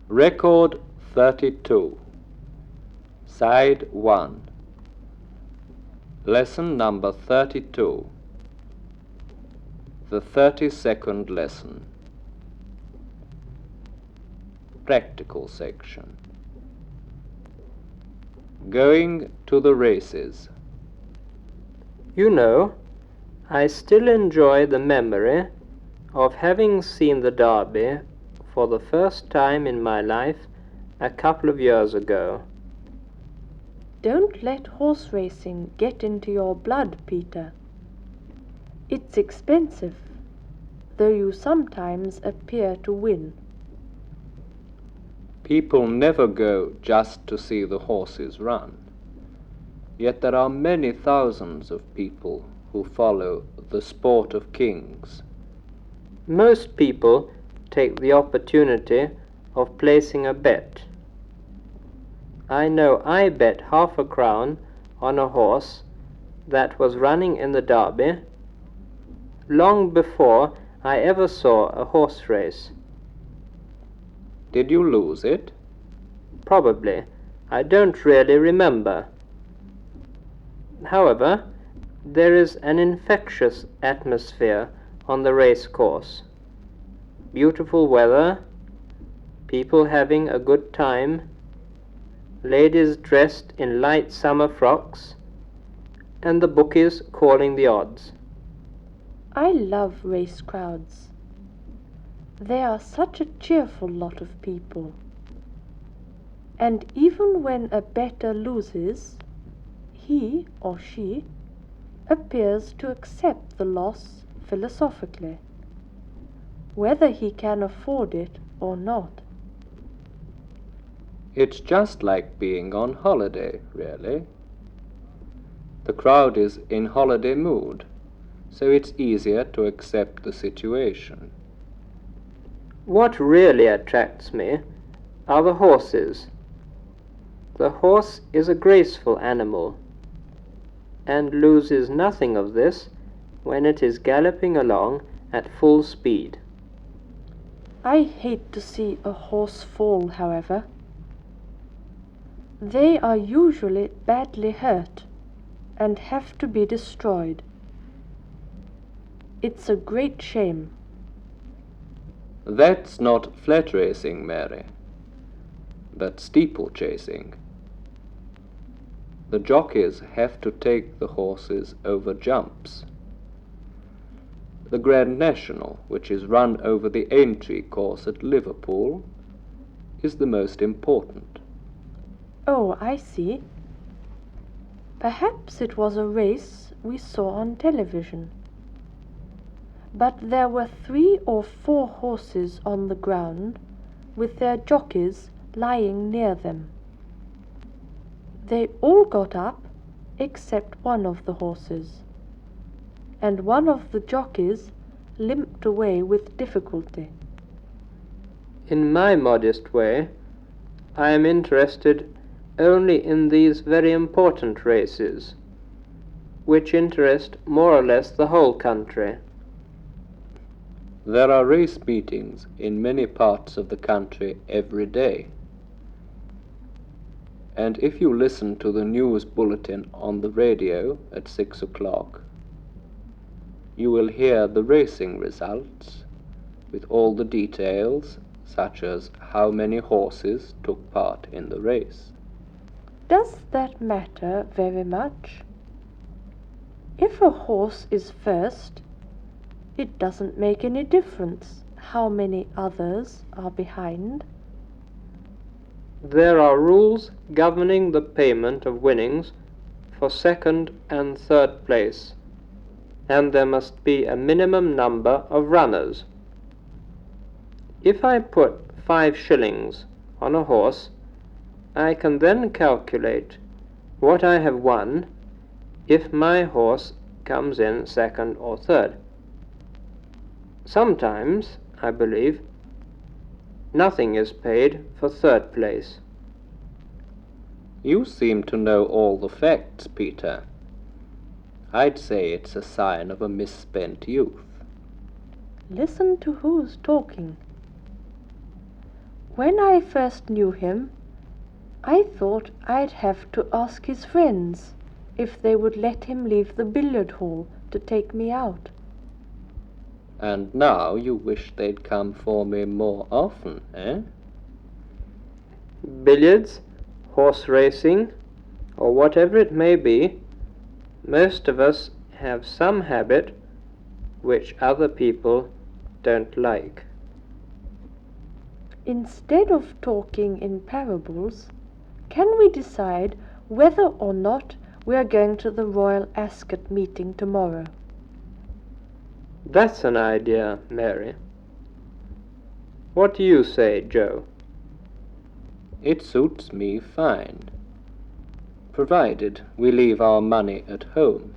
Record 32, Side 1, Lesson number 32, the 32nd lesson, Practical section. Going to the races. You know, I still enjoy the memory of having seen the Derby for the first time in my life a couple of years ago. Don't let horse racing get into your blood, Peter. It's expensive, though you sometimes appear to win. People never go just to see the horses run. Yet there are many thousands of people who follow the sport of kings. Most people take the opportunity of placing a bet. I know I bet half a crown on a horse that was running in the Derby long before I ever saw a horse race. Did you lose it? Probably. I don't really remember. However, there is an infectious atmosphere on the race course. Beautiful weather, people having a good time, ladies dressed in light summer frocks, and the bookies calling the odds. I love race crowds. They are such a cheerful lot of people. And even when a bettor loses, he or she appears to accept the loss philosophically, whether he can afford it or not. It's just like being on holiday, really. The crowd is in holiday mood, so it's easier to accept the situation. What really attracts me are the horses. The horse is a graceful animal, and loses nothing of this when it is galloping along at full speed. I hate to see a horse fall, however. They are usually badly hurt and have to be destroyed. It's a great shame. That's not flat racing, Mary, but steeplechasing. The jockeys have to take the horses over jumps. The Grand National, which is run over the Aintree course at Liverpool, is the most important. Oh, I see. Perhaps it was a race we saw on television. But there were 3 or 4 horses on the ground, with their jockeys lying near them. They all got up, except one of the horses, and one of the jockeys limped away with difficulty. In my modest way, I am interested only in these very important races, which interest more or less the whole country. There are race meetings in many parts of the country every day. And if you listen to the news bulletin on the radio at 6 o'clock, you will hear the racing results with all the details, such as how many horses took part in the race. Does that matter very much? If a horse is first, it doesn't make any difference how many others are behind. There are rules governing the payment of winnings for second and third place, and there must be a minimum number of runners. If I put 5 shillings on a horse, I can then calculate what I have won if my horse comes in second or third. Sometimes, I believe, nothing is paid for third place. You seem to know all the facts, Peter. I'd say it's a sign of a misspent youth. Listen to who's talking. When I first knew him, I thought I'd have to ask his friends if they would let him leave the billiard hall to take me out. And now you wish they'd come for me more often, eh? Billiards, horse racing, or whatever it may be, most of us have some habit which other people don't like. Instead of talking in parables, can we decide whether or not we are going to the Royal Ascot meeting tomorrow? That's an idea, Mary. What do you say, Joe? It suits me fine, provided we leave our money at home.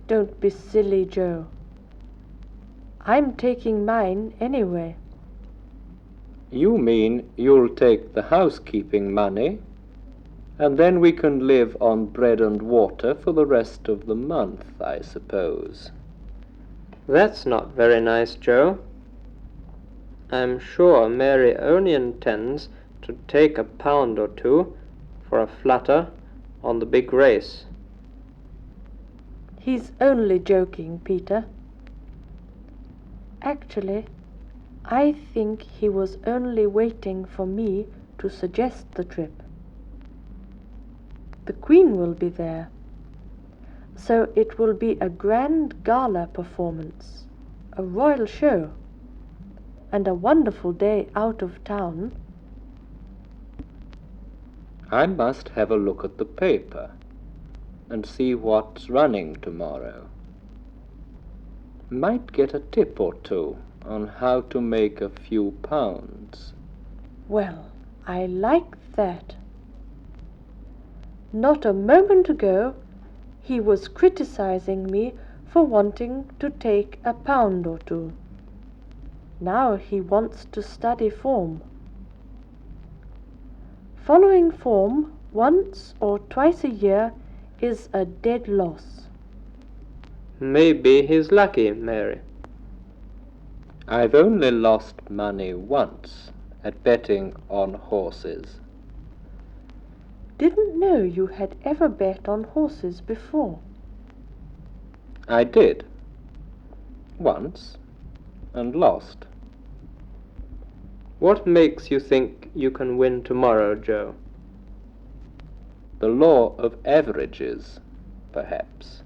Don't be silly, Joe. I'm taking mine anyway. You mean you'll take the housekeeping money, and then we can live on bread and water for the rest of the month, I suppose. That's not very nice, Joe. I'm sure Mary only intends to take £1 or 2 for a flutter on the big race. He's only joking, Peter. Actually, I think he was only waiting for me to suggest the trip. The Queen will be there, so it will be a grand gala performance, a royal show, and a wonderful day out of town. I must have a look at the paper and see what's running tomorrow. Might get a tip or two on how to make a few pounds. Well, I like that. Not a moment ago, he was criticizing me for wanting to take £1 or 2. Now he wants to study form. Following form once or twice a year is a dead loss. Maybe he's lucky, Mary. I've only lost money once at betting on horses. Didn't know you had ever bet on horses before. I did. Once. And lost. What makes you think you can win tomorrow, Joe? The law of averages, perhaps.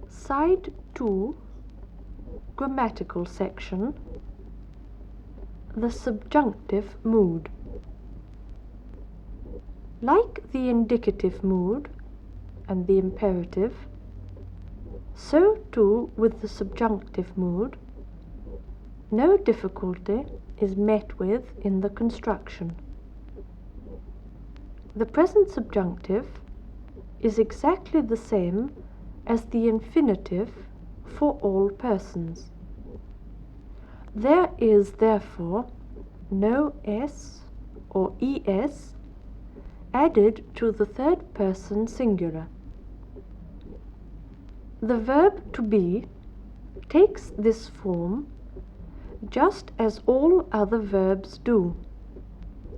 Side 2, grammatical section, the subjunctive mood. Like the indicative mood and the imperative, so too with the subjunctive mood, no difficulty is met with in the construction. The present subjunctive is exactly the same as the infinitive for all persons. There is therefore no s or es added to the third person singular. The verb to be takes this form just as all other verbs do,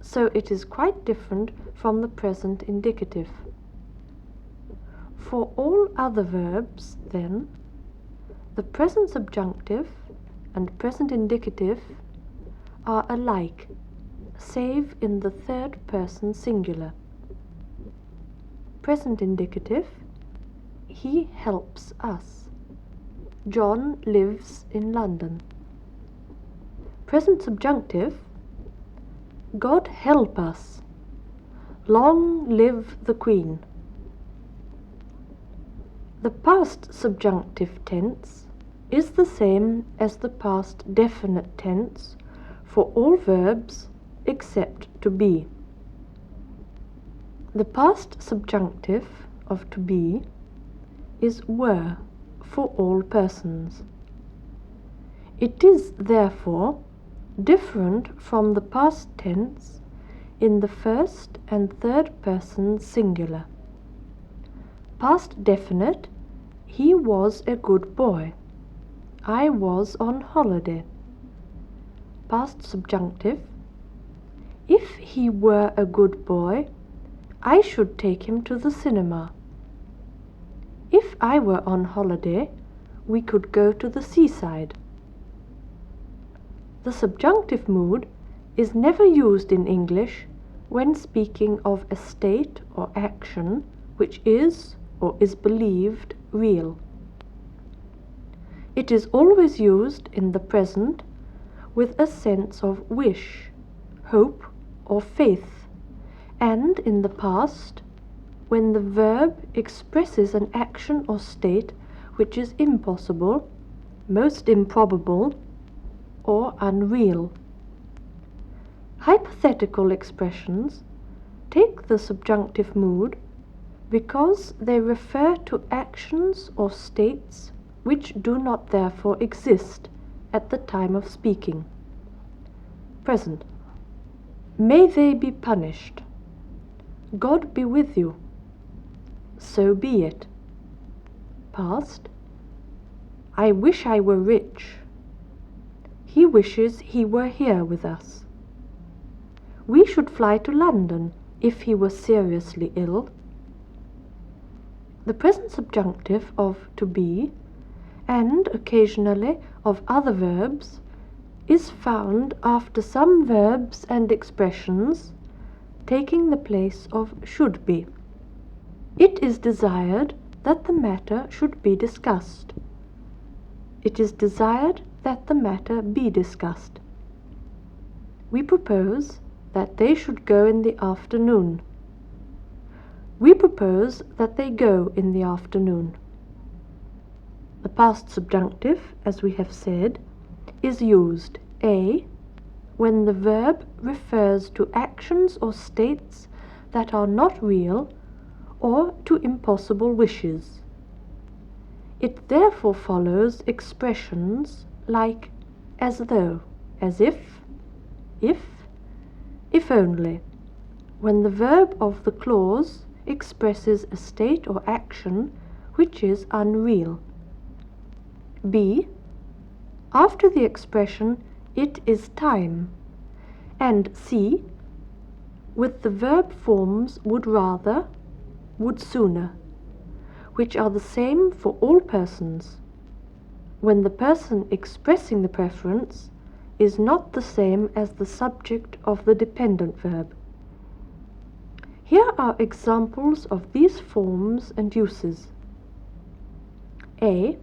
so it is quite different from the present indicative. For all other verbs, then, the present subjunctive and present indicative are alike, save in the third person singular. Present indicative, he helps us. John lives in London. Present subjunctive, God help us. Long live the Queen. The past subjunctive tense is the same as the past definite tense for all verbs except to be. The past subjunctive of to be is were for all persons. It is therefore different from the past tense in the first and third person singular. Past definite, he was a good boy. I was on holiday. past subjunctive, if he were a good boy, I should take him to the cinema. If I were on holiday, we could go to the seaside. The subjunctive mood is never used in English when speaking of a state or action which is or is believed real. It is always used in the present with a sense of wish, hope, or faith, and in the past when the verb expresses an action or state which is impossible, most improbable, or unreal. Hypothetical expressions take the subjunctive mood because they refer to actions or states which do not therefore exist at the time of speaking. Present. May they be punished. God be with you. So be it. Past. I wish I were rich. He wishes he were here with us. We should fly to London if he were seriously ill. The present subjunctive of to be, and occasionally of other verbs, is found after some verbs and expressions taking the place of should be. It is desired that the matter should be discussed. It is desired that the matter be discussed. We propose that they should go in the afternoon. We propose that they go in the afternoon. The past subjunctive, as we have said, is used a. when the verb refers to actions or states that are not real or to impossible wishes. It therefore follows expressions like as though, as if only, when the verb of the clause expresses a state or action which is unreal. B. After the expression it is time, and C. with the verb forms would rather, would sooner, which are the same for all persons, when the person expressing the preference is not the same as the subject of the dependent verb. Here are examples of these forms and uses. A.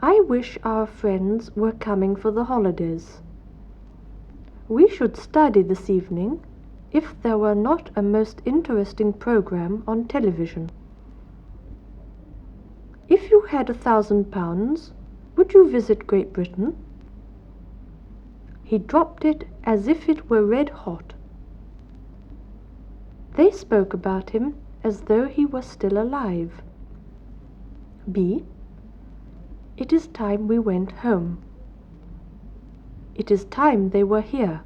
I wish our friends were coming for the holidays. We should study this evening if there were not a most interesting program on television. If you had £1,000, would you visit Great Britain? He dropped it as if it were red hot. They spoke about him as though he were still alive. B. It is time we went home. It is time they were here.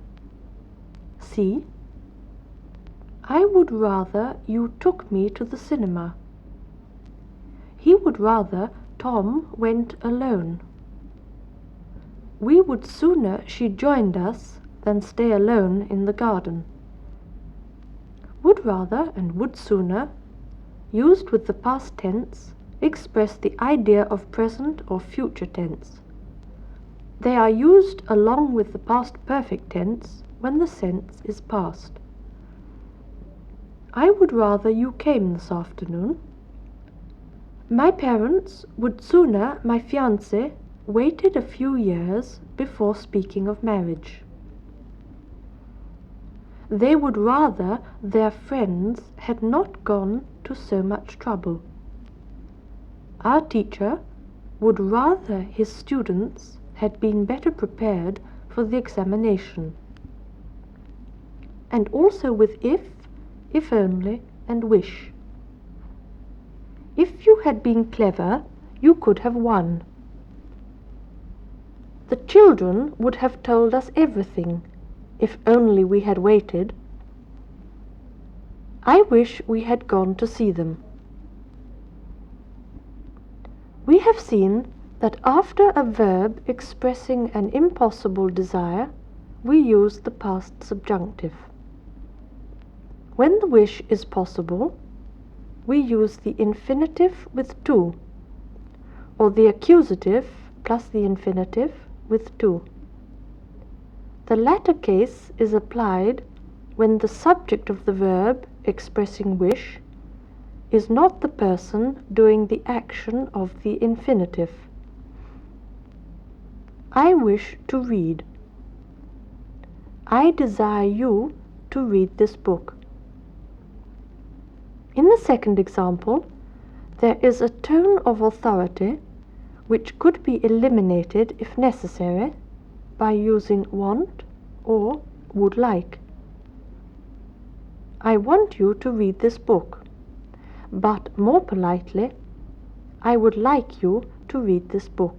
C. I would rather you took me to the cinema. He would rather Tom went alone. We would sooner she joined us than stay alone in the garden. Would rather and would sooner, used with the past tense, express the idea of present or future tense. They are used along with the past perfect tense when the sense is past. I would rather you came this afternoon. My parents would sooner my fiancé waited a few years before speaking of marriage. They would rather their friends had not gone to so much trouble. Our teacher would rather his students had been better prepared for the examination. And also with if only, and wish. If you had been clever, you could have won. The children would have told us everything, if only we had waited. I wish we had gone to see them. We have seen that after a verb expressing an impossible desire, we use the past subjunctive. When the wish is possible, we use the infinitive with to, or the accusative plus the infinitive with to. The latter case is applied when the subject of the verb expressing wish is not the person doing the action of the infinitive. I wish to read. I desire you to read this book. In the second example, there is a tone of authority which could be eliminated if necessary by using want or would like. I want you to read this book, but more politely, I would like you to read this book.